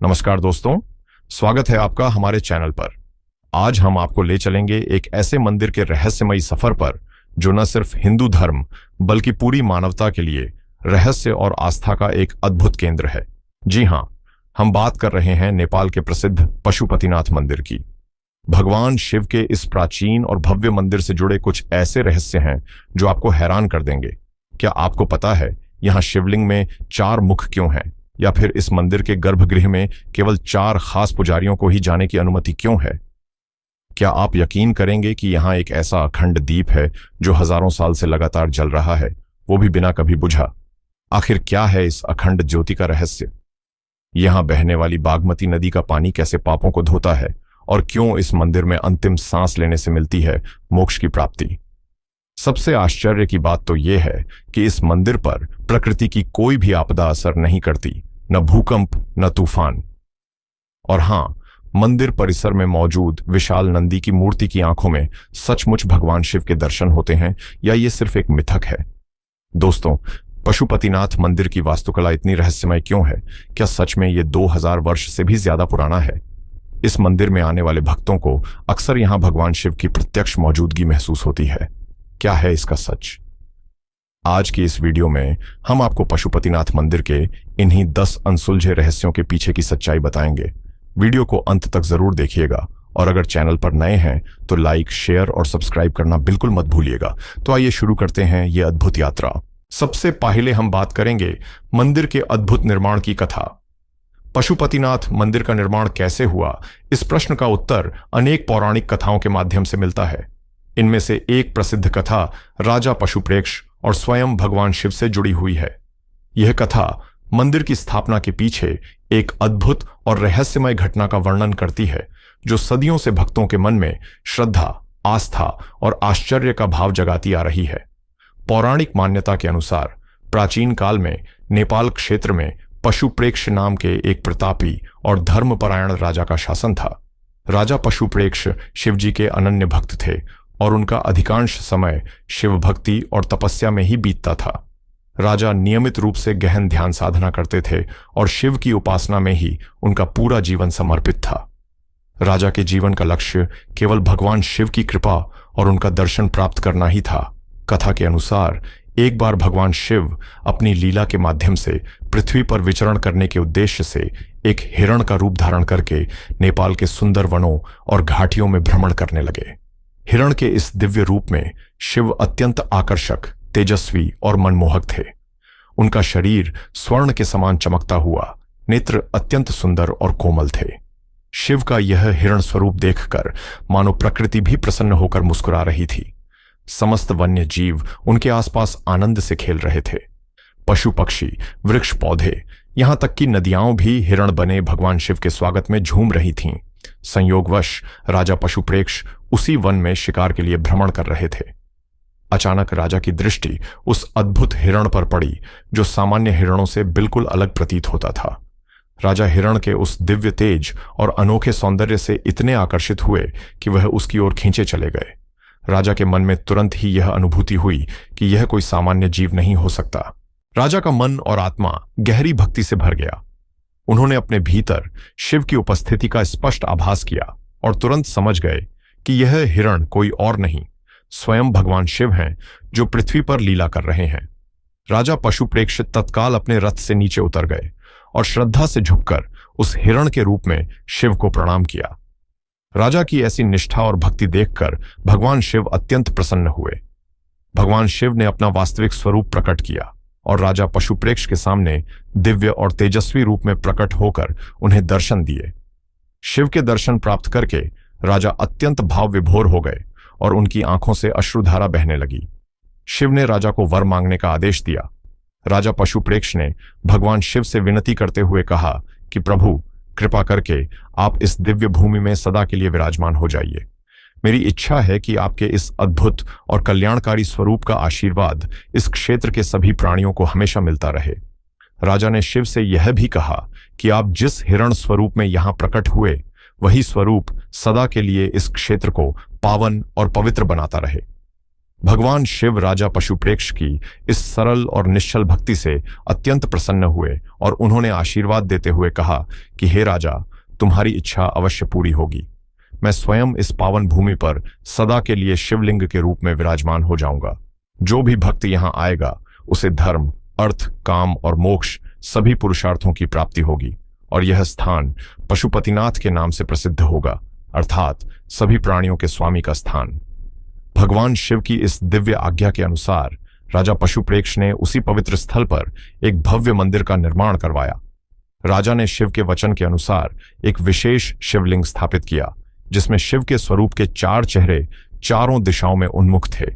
नमस्कार दोस्तों, स्वागत है आपका हमारे चैनल पर। आज हम आपको ले चलेंगे एक ऐसे मंदिर के रहस्यमयी सफर पर जो न सिर्फ हिंदू धर्म बल्कि पूरी मानवता के लिए रहस्य और आस्था का एक अद्भुत केंद्र है। जी हां, हम बात कर रहे हैं नेपाल के प्रसिद्ध पशुपतिनाथ मंदिर की। भगवान शिव के इस प्राचीन और भव्य मंदिर से जुड़े कुछ ऐसे रहस्य हैं जो आपको हैरान कर देंगे। क्या आपको पता है यहाँ शिवलिंग में 4 मुख क्यों हैं? या फिर इस मंदिर के गर्भगृह में केवल 4 खास पुजारियों को ही जाने की अनुमति क्यों है? क्या आप यकीन करेंगे कि यहाँ एक ऐसा अखंड दीप है जो हजारों साल से लगातार जल रहा है, वो भी बिना कभी बुझा? आखिर क्या है इस अखंड ज्योति का रहस्य? यहाँ बहने वाली बागमती नदी का पानी कैसे पापों को धोता है? और क्यों इस मंदिर में अंतिम सांस लेने से मिलती है मोक्ष की प्राप्ति? सबसे आश्चर्य की बात तो यह है कि इस मंदिर पर प्रकृति की कोई भी आपदा असर नहीं करती, न भूकंप न तूफान। और हां, मंदिर परिसर में मौजूद विशाल नंदी की मूर्ति की आंखों में सचमुच भगवान शिव के दर्शन होते हैं, या ये सिर्फ एक मिथक है? दोस्तों, पशुपतिनाथ मंदिर की वास्तुकला इतनी रहस्यमय क्यों है? क्या सच में ये 2000 वर्ष से भी ज्यादा पुराना है? इस मंदिर में आने वाले भक्तों को अक्सर यहां भगवान शिव की प्रत्यक्ष मौजूदगी महसूस होती है। क्या है इसका सच? आज की इस वीडियो में हम आपको पशुपतिनाथ मंदिर के इन्हीं 10 अनसुलझे रहस्यों के पीछे की सच्चाई बताएंगे। वीडियो को अंत तक जरूर देखिएगा, और अगर चैनल पर नए हैं तो लाइक, शेयर और सब्सक्राइब करना बिल्कुल मत भूलिएगा। तो आइए शुरू करते हैं ये अद्भुत यात्रा। सबसे पहले हम बात करेंगे मंदिर के अद्भुत निर्माण की कथा। पशुपतिनाथ मंदिर का निर्माण कैसे हुआ, इस प्रश्न का उत्तर अनेक पौराणिक कथाओं के माध्यम से मिलता है। इनमें से एक प्रसिद्ध कथा राजा पशुप्रेक्ष और स्वयं भगवान शिव से जुड़ी हुई है। यह कथा मंदिर की स्थापना के पीछे एक अद्भुत और रहस्यमय घटना का वर्णन करती है, जो सदियों से भक्तों के मन में श्रद्धा, आस्था और आश्चर्य का भाव जगाती आ रही है। पौराणिक मान्यता के अनुसार प्राचीन काल में नेपाल क्षेत्र में पशुप्रेक्ष नाम के एक प्रतापी और धर्मपरायण राजा का शासन था। राजा पशुप्रेक्ष शिवजी के अनन्य भक्त थे और उनका अधिकांश समय शिव भक्ति और तपस्या में ही बीतता था। राजा नियमित रूप से गहन ध्यान साधना करते थे और शिव की उपासना में ही उनका पूरा जीवन समर्पित था। राजा के जीवन का लक्ष्य केवल भगवान शिव की कृपा और उनका दर्शन प्राप्त करना ही था। कथा के अनुसार एक बार भगवान शिव अपनी लीला के माध्यम से पृथ्वी पर विचरण करने के उद्देश्य से एक हिरण का रूप धारण करके नेपाल के सुंदर वनों और घाटियों में भ्रमण करने लगे। हिरण के इस दिव्य रूप में शिव अत्यंत आकर्षक, तेजस्वी और मनमोहक थे। उनका शरीर स्वर्ण के समान चमकता हुआ, नेत्र अत्यंत सुंदर और कोमल थे। शिव का यह हिरण स्वरूप देखकर मानो प्रकृति भी प्रसन्न होकर मुस्कुरा रही थी। समस्त वन्य जीव उनके आसपास आनंद से खेल रहे थे। पशु पक्षी, वृक्ष पौधे, यहां तक कि नदियां भी हिरण बने भगवान शिव के स्वागत में झूम रही थीं। संयोगवश राजा पशुप्रेक्ष उसी वन में शिकार के लिए भ्रमण कर रहे थे। अचानक राजा की दृष्टि उस अद्भुत हिरण पर पड़ी जो सामान्य हिरणों से बिल्कुल अलग प्रतीत होता था। राजा हिरण के उस दिव्य तेज और अनोखे सौंदर्य से इतने आकर्षित हुए कि वह उसकी ओर खींचे चले गए। राजा के मन में तुरंत ही यह अनुभूति हुई कि यह कोई सामान्य जीव नहीं हो सकता। राजा का मन और आत्मा गहरी भक्ति से भर गया। उन्होंने अपने भीतर शिव की उपस्थिति का स्पष्ट आभास किया और तुरंत समझ गए कि यह हिरण कोई और नहीं, स्वयं भगवान शिव हैं जो पृथ्वी पर लीला कर रहे हैं। राजा पशुप्रेक्ष तत्काल अपने रथ से नीचे उतर गए और श्रद्धा से झुककर उस हिरण के रूप में शिव को प्रणाम किया। राजा की ऐसी निष्ठा और भक्ति देखकर भगवान शिव अत्यंत प्रसन्न हुए। भगवान शिव ने अपना वास्तविक स्वरूप प्रकट किया और राजा पशुप्रेक्ष के सामने दिव्य और तेजस्वी रूप में प्रकट होकर उन्हें दर्शन दिए। शिव के दर्शन प्राप्त करके राजा अत्यंत भाव विभोर हो गए और उनकी आंखों से अश्रुधारा बहने लगी। शिव ने राजा को वर मांगने का आदेश दिया। राजा पशुप्रेक्ष ने भगवान शिव से विनती करते हुए कहा कि प्रभु, कृपा करके आप इस दिव्य भूमि में सदा के लिए विराजमान हो जाइए। मेरी इच्छा है कि आपके इस अद्भुत और कल्याणकारी स्वरूप का आशीर्वाद इस क्षेत्र के सभी प्राणियों को हमेशा मिलता रहे। राजा ने शिव से यह भी कहा कि आप जिस हिरण स्वरूप में यहां प्रकट हुए, वही स्वरूप सदा के लिए इस क्षेत्र को पावन और पवित्र बनाता रहे। भगवान शिव राजा पशुप्रेक्ष की इस सरल और निश्चल भक्ति से अत्यंत प्रसन्न हुए और उन्होंने आशीर्वाद देते हुए कहा कि हे राजा, तुम्हारी इच्छा अवश्य पूरी होगी। मैं स्वयं इस पावन भूमि पर सदा के लिए शिवलिंग के रूप में विराजमान हो जाऊंगा। जो भी भक्त यहाँ आएगा उसे धर्म, अर्थ, काम और मोक्ष सभी पुरुषार्थों की प्राप्ति होगी और यह स्थान पशुपतिनाथ के नाम से प्रसिद्ध होगा, अर्थात सभी प्राणियों के स्वामी का स्थान। भगवान शिव की इस दिव्य आज्ञा के अनुसार राजा पशुप्रेक्ष ने उसी पवित्र स्थल पर एक भव्य मंदिर का निर्माण करवाया। राजा ने शिव के वचन के अनुसार एक विशेष शिवलिंग स्थापित किया, जिसमें शिव के स्वरूप के 4 चेहरे चारों दिशाओं में उन्मुख थे।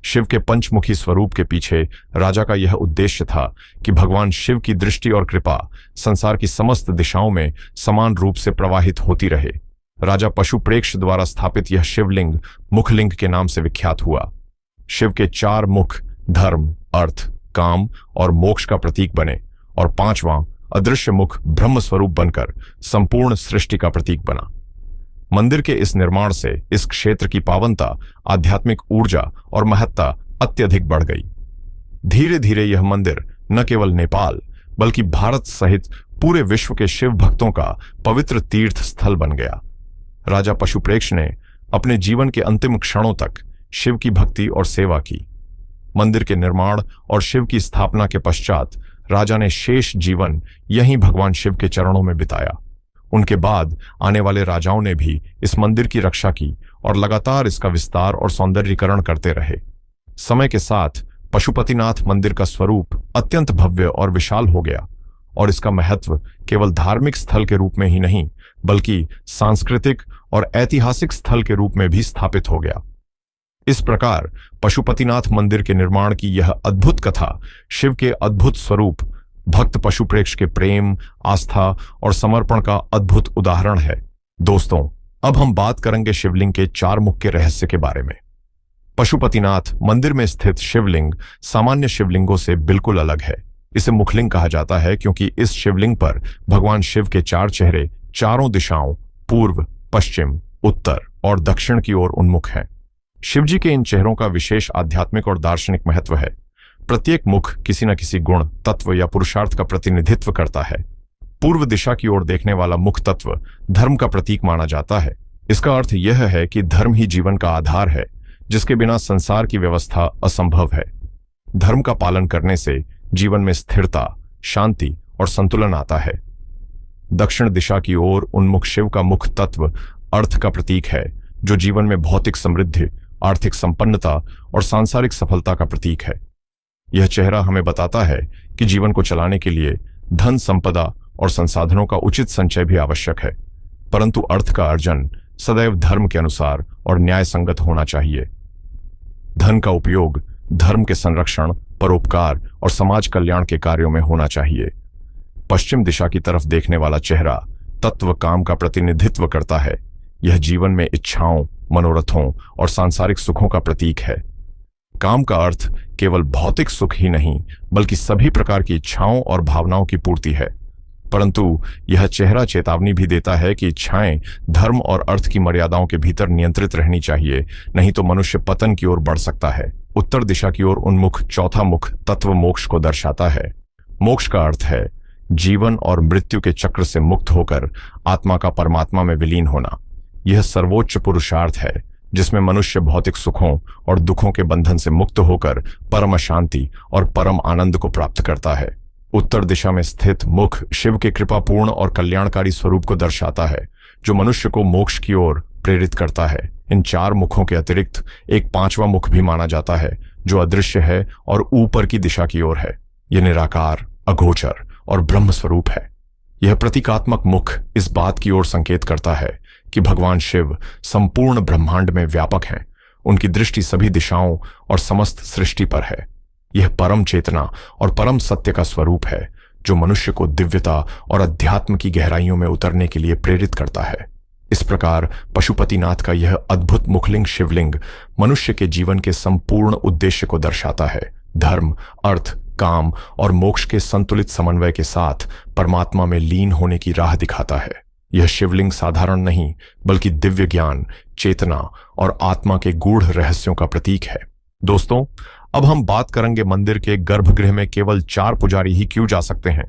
शिव के पंचमुखी स्वरूप के पीछे राजा का यह उद्देश्य था कि भगवान शिव की दृष्टि और कृपा संसार की समस्त दिशाओं में समान रूप से प्रवाहित होती रहे। राजा पशुप्रेक्ष द्वारा स्थापित यह शिवलिंग मुखलिंग के नाम से विख्यात हुआ। शिव के 4 मुख धर्म, अर्थ, काम और मोक्ष का प्रतीक बने और 5वां अदृश्य मुख ब्रह्म स्वरूप बनकर संपूर्ण सृष्टि का प्रतीक बना। मंदिर के इस निर्माण से इस क्षेत्र की पावनता, आध्यात्मिक ऊर्जा और महत्ता अत्यधिक बढ़ गई। धीरे धीरे यह मंदिर न केवल नेपाल बल्कि भारत सहित पूरे विश्व के शिव भक्तों का पवित्र तीर्थ स्थल बन गया। राजा पशुप्रेक्ष ने अपने जीवन के अंतिम क्षणों तक शिव की भक्ति और सेवा की। मंदिर के निर्माण और शिव की स्थापना के पश्चात राजा ने शेष जीवन यहीं भगवान शिव के चरणों में बिताया। उनके बाद आने वाले राजाओं ने भी इस मंदिर की रक्षा की और लगातार इसका विस्तार और सौंदर्यीकरण करते रहे। समय के साथ पशुपतिनाथ मंदिर का स्वरूप अत्यंत भव्य और विशाल हो गया और इसका महत्व केवल धार्मिक स्थल के रूप में ही नहीं बल्कि सांस्कृतिक और ऐतिहासिक स्थल के रूप में भी स्थापित हो गया। इस प्रकार पशुपतिनाथ मंदिर के निर्माण की यह अद्भुत कथा शिव के अद्भुत स्वरूप, भक्त पशुप्रेक्ष के प्रेम, आस्था और समर्पण का अद्भुत उदाहरण है। दोस्तों, अब हम बात करेंगे शिवलिंग के 4 मुख के रहस्य के बारे में। पशुपतिनाथ मंदिर में स्थित शिवलिंग सामान्य शिवलिंगों से बिल्कुल अलग है। इसे मुखलिंग कहा जाता है क्योंकि इस शिवलिंग पर भगवान शिव के 4 चेहरे चारों दिशाओं पूर्व, पश्चिम, उत्तर और दक्षिण की ओर उन्मुख हैं। शिवजी के इन चेहरों का विशेष आध्यात्मिक और दार्शनिक महत्व है। प्रत्येक मुख किसी न किसी गुण, तत्व या पुरुषार्थ का प्रतिनिधित्व करता है। पूर्व दिशा की ओर देखने वाला मुख तत्व धर्म का प्रतीक माना जाता है। इसका अर्थ यह है कि धर्म ही जीवन का आधार है, जिसके बिना संसार की व्यवस्था असंभव है। धर्म का पालन करने से जीवन में स्थिरता, शांति और संतुलन आता है। दक्षिण दिशा की ओर उन्मुख शिव का मुख तत्व अर्थ का प्रतीक है, जो जीवन में भौतिक समृद्धि, आर्थिक संपन्नता और सांसारिक सफलता का प्रतीक है। यह चेहरा हमें बताता है कि जीवन को चलाने के लिए धन, संपदा और संसाधनों का उचित संचय भी आवश्यक है, परंतु अर्थ का अर्जन सदैव धर्म के अनुसार और न्याय संगत होना चाहिए। धन का उपयोग धर्म के संरक्षण, परोपकार और समाज कल्याण के कार्यों में होना चाहिए। पश्चिम दिशा की तरफ देखने वाला चेहरा तत्व काम का प्रतिनिधित्व करता है। यह जीवन में इच्छाओं, मनोरथों और सांसारिक सुखों का प्रतीक है। काम का अर्थ केवल भौतिक सुख ही नहीं बल्कि सभी प्रकार की इच्छाओं और भावनाओं की पूर्ति है, परंतु यह चेहरा चेतावनी भी देता है कि इच्छाएं धर्म और अर्थ की मर्यादाओं के भीतर नियंत्रित रहनी चाहिए, नहीं तो मनुष्य पतन की ओर बढ़ सकता है। उत्तर दिशा की ओर उन्मुख चौथा मुख तत्व मोक्ष को दर्शाता है। मोक्ष का अर्थ है जीवन और मृत्यु के चक्र से मुक्त होकर आत्मा का परमात्मा में विलीन होना। यह सर्वोच्च पुरुषार्थ है जिसमें मनुष्य भौतिक सुखों और दुखों के बंधन से मुक्त होकर परम शांति और परम आनंद को प्राप्त करता है। उत्तर दिशा में स्थित मुख शिव के कृपापूर्ण और कल्याणकारी स्वरूप को दर्शाता है, जो मनुष्य को मोक्ष की ओर प्रेरित करता है। इन 4 मुखों के अतिरिक्त एक 5वां मुख भी माना जाता है, जो अदृश्य है और ऊपर की दिशा की ओर है। यह निराकार, अगोचर और ब्रह्म स्वरूप है। यह प्रतीकात्मक मुख इस बात की ओर संकेत करता है कि भगवान शिव संपूर्ण ब्रह्मांड में व्यापक हैं। उनकी दृष्टि सभी दिशाओं और समस्त सृष्टि पर है। यह परम चेतना और परम सत्य का स्वरूप है, जो मनुष्य को दिव्यता और अध्यात्म की गहराइयों में उतरने के लिए प्रेरित करता है। इस प्रकार पशुपतिनाथ का यह अद्भुत मुखलिंग शिवलिंग मनुष्य के जीवन के संपूर्ण उद्देश्य को दर्शाता है। धर्म, अर्थ, काम और मोक्ष के संतुलित समन्वय के साथ परमात्मा में लीन होने की राह दिखाता है। यह शिवलिंग साधारण नहीं बल्कि दिव्य ज्ञान, चेतना और आत्मा के गूढ़ रहस्यों का प्रतीक है। दोस्तों, अब हम बात करेंगे मंदिर के गर्भगृह में केवल 4 पुजारी ही क्यों जा सकते हैं।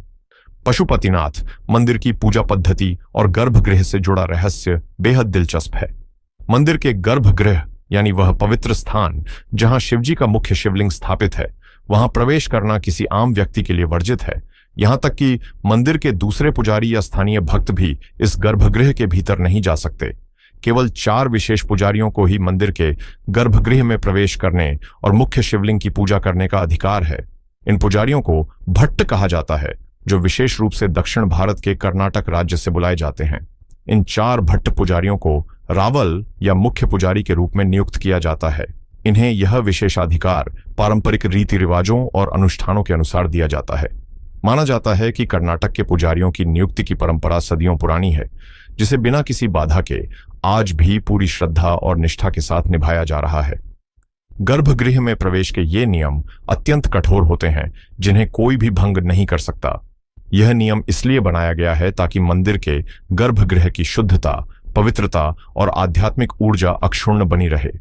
पशुपतिनाथ मंदिर की पूजा पद्धति और गर्भगृह से जुड़ा रहस्य बेहद दिलचस्प है। मंदिर के गर्भगृह यानी वह पवित्र स्थान जहां शिवजी का मुख्य शिवलिंग स्थापित है, वहां प्रवेश करना किसी आम व्यक्ति के लिए वर्जित है। यहां तक कि मंदिर के दूसरे पुजारी या स्थानीय भक्त भी इस गर्भगृह के भीतर नहीं जा सकते। केवल 4 विशेष पुजारियों को ही मंदिर के गर्भगृह में प्रवेश करने और मुख्य शिवलिंग की पूजा करने का अधिकार है। इन पुजारियों को भट्ट कहा जाता है, जो विशेष रूप से दक्षिण भारत के कर्नाटक राज्य से बुलाए जाते हैं। इन 4 भट्ट पुजारियों को रावल या मुख्य पुजारी के रूप में नियुक्त किया जाता है। इन्हें यह विशेषाधिकार पारंपरिक रीति रिवाजों और अनुष्ठानों के अनुसार दिया जाता है। माना जाता है कि कर्नाटक के पुजारियों की नियुक्ति की परंपरा सदियों पुरानी है, जिसे बिना किसी बाधा के आज भी पूरी श्रद्धा और निष्ठा के साथ निभाया जा रहा है। गर्भगृह में प्रवेश के ये नियम अत्यंत कठोर होते हैं, जिन्हें कोई भी भंग नहीं कर सकता। यह नियम इसलिए बनाया गया है ताकि मंदिर के गर्भगृह की शुद्धता, पवित्रता और आध्यात्मिक ऊर्जा अक्षुण्ण बनी रहे।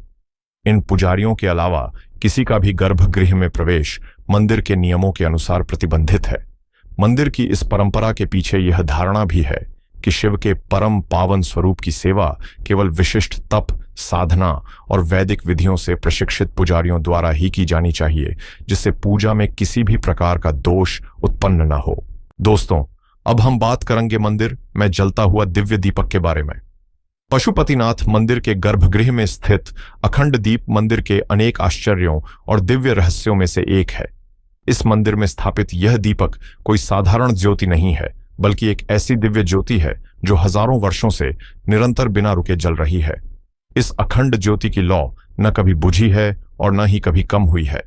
इन पुजारियों के अलावा किसी का भी गर्भगृह में प्रवेश मंदिर के नियमों के अनुसार प्रतिबंधित है। मंदिर की इस परंपरा के पीछे यह धारणा भी है कि शिव के परम पावन स्वरूप की सेवा केवल विशिष्ट तप, साधना और वैदिक विधियों से प्रशिक्षित पुजारियों द्वारा ही की जानी चाहिए, जिससे पूजा में किसी भी प्रकार का दोष उत्पन्न न हो। दोस्तों, अब हम बात करेंगे मंदिर में जलता हुआ दिव्य दीपक के बारे में। पशुपतिनाथ मंदिर के गर्भगृह में स्थित अखंड दीप मंदिर के अनेक आश्चर्यों और दिव्य रहस्यों में से एक है। इस मंदिर में स्थापित यह दीपक कोई साधारण ज्योति नहीं है, बल्कि एक ऐसी दिव्य ज्योति है जो हजारों वर्षों से निरंतर बिना रुके जल रही है। इस अखंड ज्योति की लौ न कभी बुझी है और न ही कभी कम हुई है।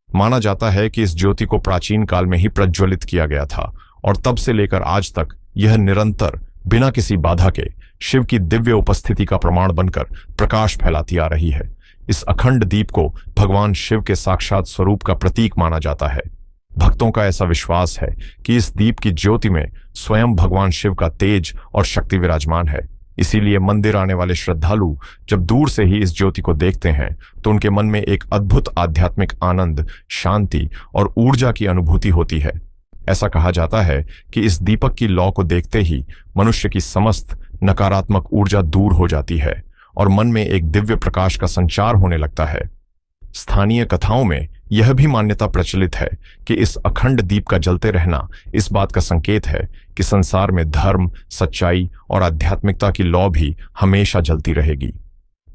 माना जाता है कि इस ज्योति को प्राचीन काल में ही प्रज्वलित किया गया था और तब से लेकर आज तक यह निरंतर बिना किसी बाधा के शिव की दिव्य उपस्थिति का प्रमाण बनकर प्रकाश फैलाती आ रही है। इस अखंड दीप को भगवान शिव के साक्षात स्वरूप का प्रतीक माना जाता है। भक्तों का ऐसा विश्वास है कि इस दीप की ज्योति में स्वयं भगवान शिव का तेज और शक्ति विराजमान है। इसीलिए मंदिर आने वाले श्रद्धालु जब दूर से ही इस ज्योति को देखते हैं तो उनके मन में एक अद्भुत आध्यात्मिक आनंद, शांति और ऊर्जा की अनुभूति होती है। ऐसा कहा जाता है कि इस दीपक की लौ को देखते ही मनुष्य की समस्त नकारात्मक ऊर्जा दूर हो जाती है और मन में एक दिव्य प्रकाश का संचार होने लगता है। स्थानीय कथाओं में यह भी मान्यता प्रचलित है कि इस अखंड दीप का जलते रहना इस बात का संकेत है कि संसार में धर्म, सच्चाई और आध्यात्मिकता की लौ भी हमेशा जलती रहेगी।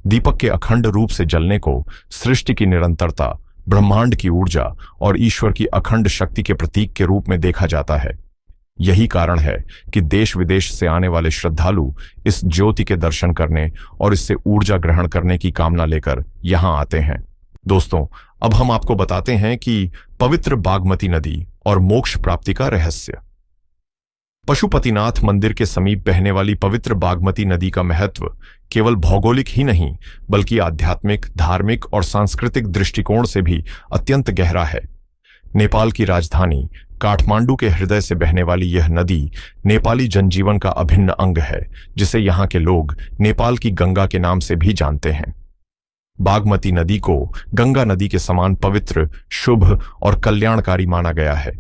दीपक के अखंड रूप से जलने को सृष्टि की निरंतरता, ब्रह्मांड की ऊर्जा और ईश्वर की अखंड शक्ति के प्रतीक के रूप में देखा जाता है। यही कारण है कि देश विदेश से आने वाले श्रद्धालु इस ज्योति के दर्शन करने और इससे ऊर्जा ग्रहण करने की कामना लेकर यहां आते हैं। दोस्तों, अब हम आपको बताते हैं कि पवित्र बागमती नदी और मोक्ष प्राप्ति का रहस्य। पशुपतिनाथ मंदिर के समीप बहने वाली पवित्र बागमती नदी का महत्व केवल भौगोलिक ही नहीं, बल्कि आध्यात्मिक, धार्मिक और सांस्कृतिक दृष्टिकोण से भी अत्यंत गहरा है। नेपाल की राजधानी काठमांडू के हृदय से बहने वाली यह नदी नेपाली जनजीवन का अभिन्न अंग है, जिसे यहाँ के लोग नेपाल की गंगा के नाम से भी जानते हैं। बागमती नदी को गंगा नदी के समान पवित्र, शुभ और कल्याणकारी माना गया है।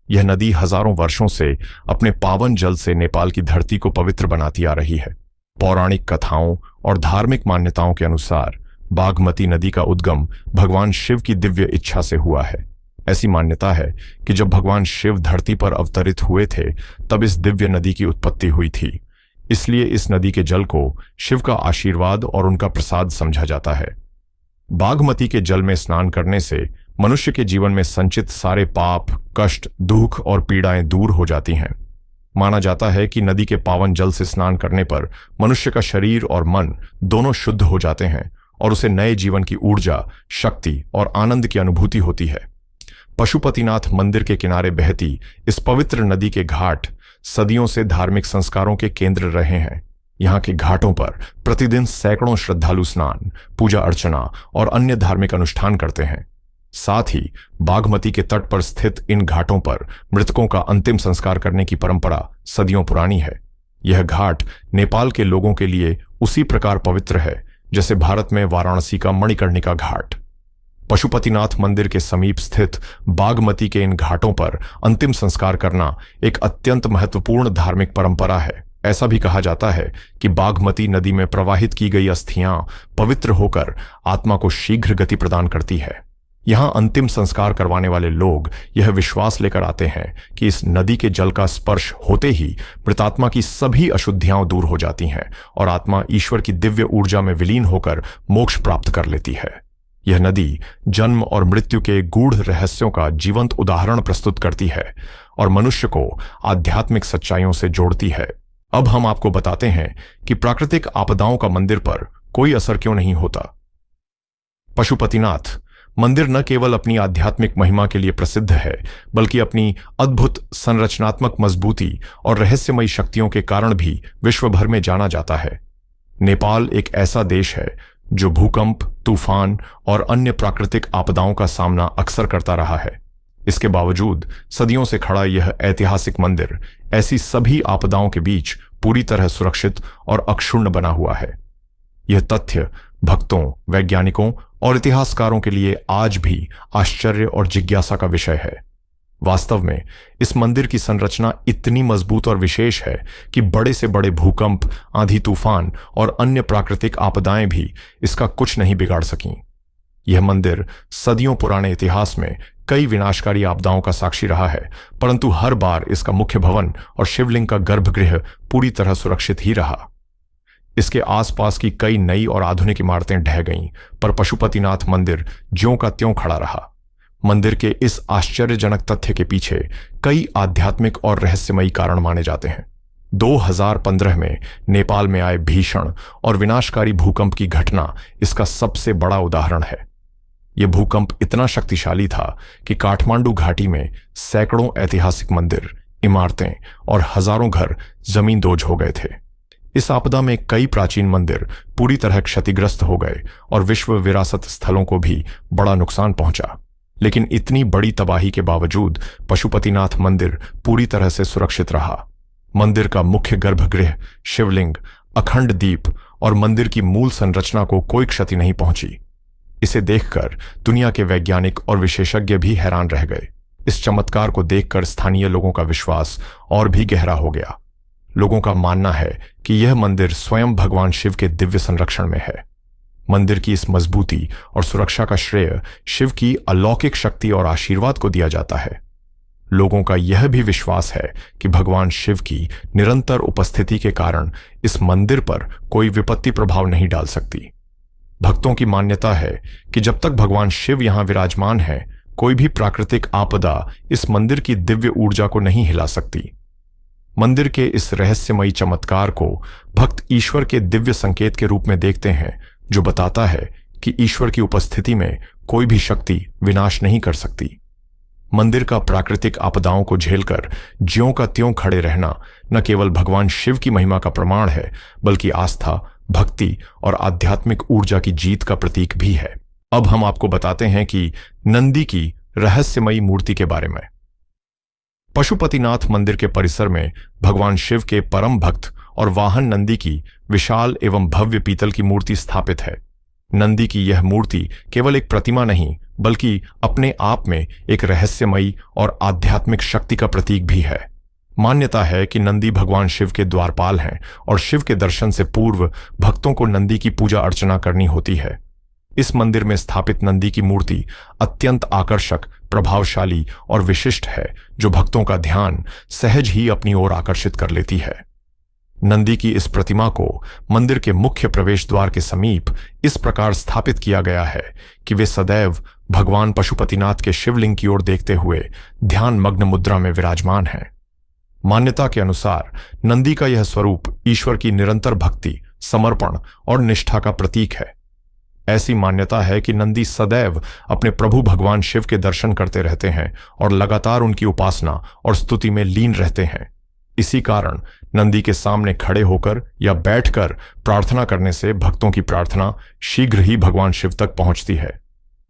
यह नदी हजारों वर्षों से अपने पावन जल से नेपाल की धरती को पवित्र बनाती आ रही है। पौराणिक कथाओं और धार्मिक मान्यताओं के अनुसार बागमती नदी का उद्गम भगवान शिव की दिव्य इच्छा से हुआ है। ऐसी मान्यता है कि जब भगवान शिव धरती पर अवतरित हुए थे, तब इस दिव्य नदी की उत्पत्ति हुई थी। इसलिए इस नदी के जल को शिव का आशीर्वाद और उनका प्रसाद समझा जाता है। बागमती के जल में स्नान करने से मनुष्य के जीवन में संचित सारे पाप, कष्ट, दुख और पीड़ाएं दूर हो जाती हैं। माना जाता है कि नदी के पावन जल से स्नान करने पर मनुष्य का शरीर और मन दोनों शुद्ध हो जाते हैं और उसे नए जीवन की ऊर्जा, शक्ति और आनंद की अनुभूति होती है। पशुपतिनाथ मंदिर के किनारे बहती इस पवित्र नदी के घाट सदियों से धार्मिक संस्कारों के केंद्र रहे हैं। यहाँ के घाटों पर प्रतिदिन सैकड़ों श्रद्धालु स्नान, पूजा अर्चना और अन्य धार्मिक अनुष्ठान करते हैं। साथ ही बागमती के तट पर स्थित इन घाटों पर मृतकों का अंतिम संस्कार करने की परंपरा सदियों पुरानी है। यह घाट नेपाल के लोगों के लिए उसी प्रकार पवित्र है जैसे भारत में वाराणसी का मणिकर्णिका घाट। पशुपतिनाथ मंदिर के समीप स्थित बागमती के इन घाटों पर अंतिम संस्कार करना एक अत्यंत महत्वपूर्ण धार्मिक परंपरा है। ऐसा भी कहा जाता है कि बागमती नदी में प्रवाहित की गई अस्थियां पवित्र होकर आत्मा को शीघ्र गति प्रदान करती है। यहां अंतिम संस्कार करवाने वाले लोग यह विश्वास लेकर आते हैं कि इस नदी के जल का स्पर्श होते ही मृतात्मा की सभी अशुद्धियां दूर हो जाती हैं और आत्मा ईश्वर की दिव्य ऊर्जा में विलीन होकर मोक्ष प्राप्त कर लेती है। यह नदी जन्म और मृत्यु के गूढ़ रहस्यों का जीवंत उदाहरण प्रस्तुत करती है और मनुष्य को आध्यात्मिक सच्चाइयों से जोड़ती है। अब हम आपको बताते हैं कि प्राकृतिक आपदाओं का मंदिर पर कोई असर क्यों नहीं होता। पशुपतिनाथ मंदिर न केवल अपनी आध्यात्मिक महिमा के लिए प्रसिद्ध है, बल्कि अपनी अद्भुत संरचनात्मक मजबूती और रहस्यमयी शक्तियों के कारण भी विश्व भर में जाना जाता है। नेपाल एक ऐसा देश है जो भूकंप, तूफान और अन्य प्राकृतिक आपदाओं का सामना अक्सर करता रहा है। इसके बावजूद सदियों से खड़ा यह ऐतिहासिक मंदिर ऐसी सभी आपदाओं के बीच पूरी तरह सुरक्षित और अक्षुण्ण बना हुआ है। यह तथ्य भक्तों, वैज्ञानिकों और इतिहासकारों के लिए आज भी आश्चर्य और जिज्ञासा का विषय है। वास्तव में इस मंदिर की संरचना इतनी मजबूत और विशेष है कि बड़े से बड़े भूकंप, आंधी तूफान और अन्य प्राकृतिक आपदाएं भी इसका कुछ नहीं बिगाड़ सकीं। यह मंदिर सदियों पुराने इतिहास में कई विनाशकारी आपदाओं का साक्षी रहा है, परंतु हर बार इसका मुख्य भवन और शिवलिंग का गर्भगृह पूरी तरह सुरक्षित ही रहा। इसके आसपास की कई नई और आधुनिक इमारतें ढह गईं, पर पशुपतिनाथ मंदिर ज्यों का त्यों खड़ा रहा। मंदिर के इस आश्चर्यजनक तथ्य के पीछे कई आध्यात्मिक और रहस्यमयी कारण माने जाते हैं। 2015 में नेपाल में आए भीषण और विनाशकारी भूकंप की घटना इसका सबसे बड़ा उदाहरण है। यह भूकंप इतना शक्तिशाली था कि काठमांडू घाटी में सैकड़ों ऐतिहासिक मंदिर, इमारतें और हजारों घर जमींदोज हो गए थे। इस आपदा में कई प्राचीन मंदिर पूरी तरह क्षतिग्रस्त हो गए और विश्व विरासत स्थलों को भी बड़ा नुकसान पहुंचा। लेकिन इतनी बड़ी तबाही के बावजूद पशुपतिनाथ मंदिर पूरी तरह से सुरक्षित रहा। मंदिर का मुख्य गर्भगृह, शिवलिंग, अखंड दीप और मंदिर की मूल संरचना को कोई क्षति नहीं पहुंची। इसे देखकर दुनिया के वैज्ञानिक और विशेषज्ञ भी हैरान रह गए। इस चमत्कार को देखकर स्थानीय लोगों का विश्वास और भी गहरा हो गया। लोगों का मानना है कि यह मंदिर स्वयं भगवान शिव के दिव्य संरक्षण में है। मंदिर की इस मजबूती और सुरक्षा का श्रेय शिव की अलौकिक शक्ति और आशीर्वाद को दिया जाता है। लोगों का यह भी विश्वास है कि भगवान शिव की निरंतर उपस्थिति के कारण इस मंदिर पर कोई विपत्ति प्रभाव नहीं डाल सकती। भक्तों की मान्यता है कि जब तक भगवान शिव यहां विराजमान है, कोई भी प्राकृतिक आपदा इस मंदिर की दिव्य ऊर्जा को नहीं हिला सकती। मंदिर के इस रहस्यमयी चमत्कार को भक्त ईश्वर के दिव्य संकेत के रूप में देखते हैं, जो बताता है कि ईश्वर की उपस्थिति में कोई भी शक्ति विनाश नहीं कर सकती। मंदिर का प्राकृतिक आपदाओं को झेलकर ज्यों का त्यों खड़े रहना न केवल भगवान शिव की महिमा का प्रमाण है, बल्कि आस्था, भक्ति और आध्यात्मिक ऊर्जा की जीत का प्रतीक भी है। अब हम आपको बताते हैं कि नंदी की रहस्यमयी मूर्ति के बारे में। पशुपतिनाथ मंदिर के परिसर में भगवान शिव के परम भक्त और वाहन नंदी की विशाल एवं भव्य पीतल की मूर्ति स्थापित है। नंदी की यह मूर्ति केवल एक प्रतिमा नहीं, बल्कि अपने आप में एक रहस्यमयी और आध्यात्मिक शक्ति का प्रतीक भी है। मान्यता है कि नंदी भगवान शिव के द्वारपाल हैं और शिव के दर्शन से पूर्व भक्तों को नंदी की पूजा अर्चना करनी होती है। इस मंदिर में स्थापित नंदी की मूर्ति अत्यंत आकर्षक, प्रभावशाली और विशिष्ट है, जो भक्तों का ध्यान सहज ही अपनी ओर आकर्षित कर लेती है। नंदी की इस प्रतिमा को मंदिर के मुख्य प्रवेश द्वार के समीप इस प्रकार स्थापित किया गया है कि वे सदैव भगवान पशुपतिनाथ के शिवलिंग की ओर देखते हुए ध्यान मग्न मुद्रा में विराजमान हैं। मान्यता के अनुसार नंदी का यह स्वरूप ईश्वर की निरंतर भक्ति, समर्पण और निष्ठा का प्रतीक है। ऐसी मान्यता है कि नंदी सदैव अपने प्रभु भगवान शिव के दर्शन करते रहते हैं और लगातार उनकी उपासना और स्तुति में लीन रहते हैं। इसी कारण नंदी के सामने खड़े होकर या बैठकर प्रार्थना करने से भक्तों की प्रार्थना शीघ्र ही भगवान शिव तक पहुंचती है।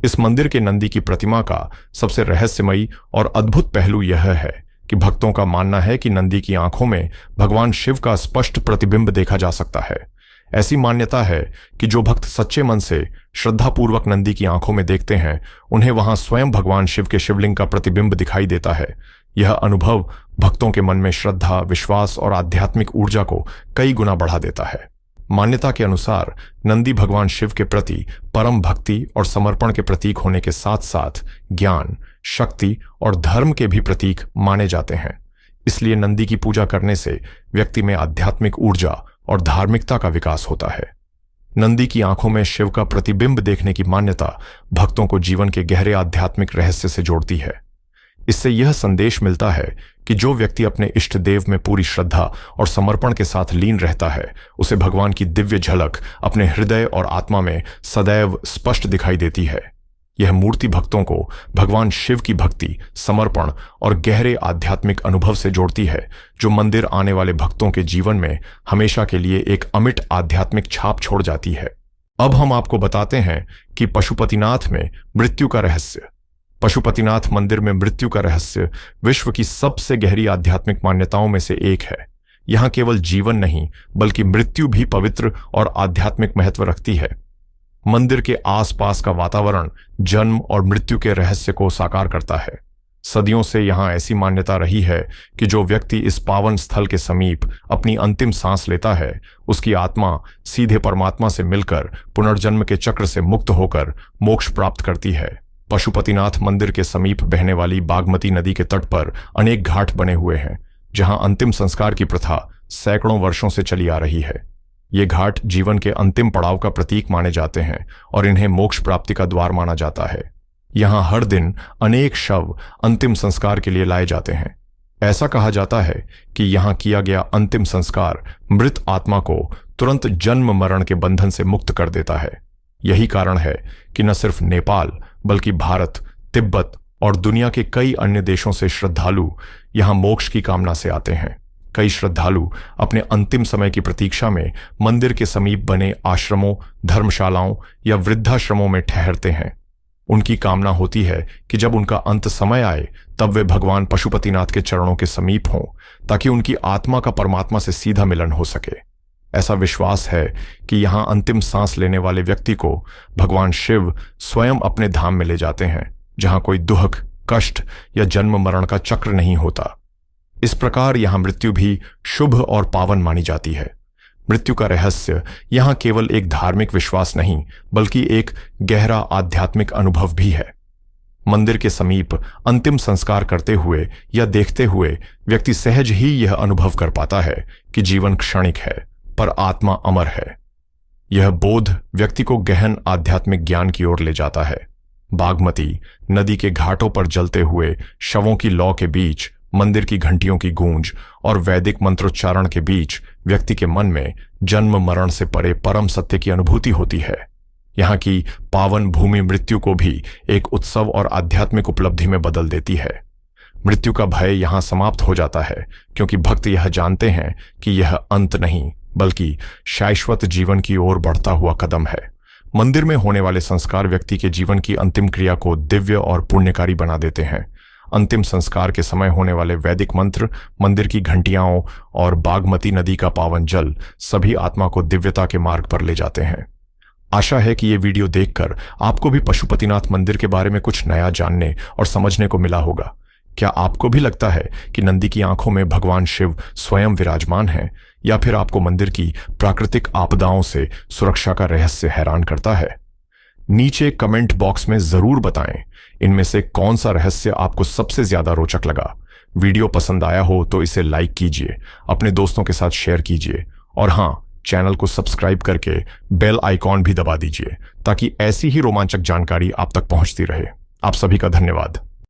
इस मंदिर के नंदी की प्रतिमा का सबसे रहस्यमयी और अद्भुत पहलू यह है कि भक्तों का मानना है कि नंदी की आंखों में भगवान शिव का स्पष्ट प्रतिबिंब देखा जा सकता है। ऐसी मान्यता है कि जो भक्त सच्चे मन से श्रद्धापूर्वक नंदी की आंखों में देखते हैं, उन्हें वहां स्वयं भगवान शिव के शिवलिंग का प्रतिबिंब दिखाई देता है। यह अनुभव भक्तों के मन में श्रद्धा, विश्वास और आध्यात्मिक ऊर्जा को कई गुना बढ़ा देता है। मान्यता के अनुसार नंदी भगवान शिव के प्रति परम भक्ति और समर्पण के प्रतीक होने के साथ साथ ज्ञान, शक्ति और धर्म के भी प्रतीक माने जाते हैं। इसलिए नंदी की पूजा करने से व्यक्ति में आध्यात्मिक ऊर्जा और धार्मिकता का विकास होता है। नंदी की आंखों में शिव का प्रतिबिंब देखने की मान्यता भक्तों को जीवन के गहरे आध्यात्मिक रहस्य से जोड़ती है। इससे यह संदेश मिलता है कि जो व्यक्ति अपने इष्ट देव में पूरी श्रद्धा और समर्पण के साथ लीन रहता है, उसे भगवान की दिव्य झलक अपने हृदय और आत्मा में सदैव स्पष्ट दिखाई देती है। यह मूर्ति भक्तों को भगवान शिव की भक्ति, समर्पण और गहरे आध्यात्मिक अनुभव से जोड़ती है, जो मंदिर आने वाले भक्तों के जीवन में हमेशा के लिए एक अमिट आध्यात्मिक छाप छोड़ जाती है। अब हम आपको बताते हैं कि पशुपतिनाथ में मृत्यु का रहस्य। पशुपतिनाथ मंदिर में मृत्यु का रहस्य विश्व की सबसे गहरी आध्यात्मिक मान्यताओं में से एक है। यहां केवल जीवन नहीं, बल्कि मृत्यु भी पवित्र और आध्यात्मिक महत्व रखती है। मंदिर के आसपास का वातावरण जन्म और मृत्यु के रहस्य को साकार करता है। सदियों से यहां ऐसी मान्यता रही है कि जो व्यक्ति इस पावन स्थल के समीप अपनी अंतिम सांस लेता है, उसकी आत्मा सीधे परमात्मा से मिलकर पुनर्जन्म के चक्र से मुक्त होकर मोक्ष प्राप्त करती है। पशुपतिनाथ मंदिर के समीप बहने वाली बागमती नदी के तट पर अनेक घाट बने हुए हैं, जहां अंतिम संस्कार की प्रथा सैकड़ों वर्षों से चली आ रही है। ये घाट जीवन के अंतिम पड़ाव का प्रतीक माने जाते हैं और इन्हें मोक्ष प्राप्ति का द्वार माना जाता है। यहां हर दिन अनेक शव अंतिम संस्कार के लिए लाए जाते हैं। ऐसा कहा जाता है कि यहां किया गया अंतिम संस्कार मृत आत्मा को तुरंत जन्म मरण के बंधन से मुक्त कर देता है। यही कारण है कि न सिर्फ नेपाल, बल्कि भारत, तिब्बत और दुनिया के कई अन्य देशों से श्रद्धालु यहां मोक्ष की कामना से आते हैं। कई श्रद्धालु अपने अंतिम समय की प्रतीक्षा में मंदिर के समीप बने आश्रमों, धर्मशालाओं या वृद्धाश्रमों में ठहरते हैं। उनकी कामना होती है कि जब उनका अंत समय आए, तब वे भगवान पशुपतिनाथ के चरणों के समीप हों, ताकि उनकी आत्मा का परमात्मा से सीधा मिलन हो सके। ऐसा विश्वास है कि यहां अंतिम सांस लेने वाले व्यक्ति को भगवान शिव स्वयं अपने धाम में ले जाते हैं, जहां कोई दुख, कष्ट या जन्म मरण का चक्र नहीं होता। इस प्रकार यहां मृत्यु भी शुभ और पावन मानी जाती है। मृत्यु का रहस्य यहां केवल एक धार्मिक विश्वास नहीं, बल्कि एक गहरा आध्यात्मिक अनुभव भी है। मंदिर के समीप अंतिम संस्कार करते हुए या देखते हुए व्यक्ति सहज ही यह अनुभव कर पाता है कि जीवन क्षणिक है, पर आत्मा अमर है। यह बोध व्यक्ति को गहन आध्यात्मिक ज्ञान की ओर ले जाता है। बागमती नदी के घाटों पर जलते हुए शवों की लौ के बीच, मंदिर की घंटियों की गूंज और वैदिक मंत्रोच्चारण के बीच व्यक्ति के मन में जन्म मरण से परे परम सत्य की अनुभूति होती है। यहाँ की पावन भूमि मृत्यु को भी एक उत्सव और आध्यात्मिक उपलब्धि में बदल देती है। मृत्यु का भय यहाँ समाप्त हो जाता है, क्योंकि भक्त यह जानते हैं कि यह अंत नहीं, बल्कि शाश्वत जीवन की ओर बढ़ता हुआ कदम है। मंदिर में होने वाले संस्कार व्यक्ति के जीवन की अंतिम क्रिया को दिव्य और पुण्यकारी बना देते हैं। अंतिम संस्कार के समय होने वाले वैदिक मंत्र, मंदिर की घंटियाओं और बागमती नदी का पावन जल सभी आत्मा को दिव्यता के मार्ग पर ले जाते हैं। आशा है कि ये वीडियो देखकर आपको भी पशुपतिनाथ मंदिर के बारे में कुछ नया जानने और समझने को मिला होगा। क्या आपको भी लगता है कि नंदी की आंखों में भगवान शिव स्वयं विराजमान है, या फिर आपको मंदिर की प्राकृतिक आपदाओं से सुरक्षा का रहस्य हैरान करता है? नीचे कमेंट बॉक्स में जरूर बताएं, इनमें से कौन सा रहस्य आपको सबसे ज्यादा रोचक लगा। वीडियो पसंद आया हो तो इसे लाइक कीजिए, अपने दोस्तों के साथ शेयर कीजिए, और हां, चैनल को सब्सक्राइब करके बेल आइकॉन भी दबा दीजिए, ताकि ऐसी ही रोमांचक जानकारी आप तक पहुंचती रहे। आप सभी का धन्यवाद।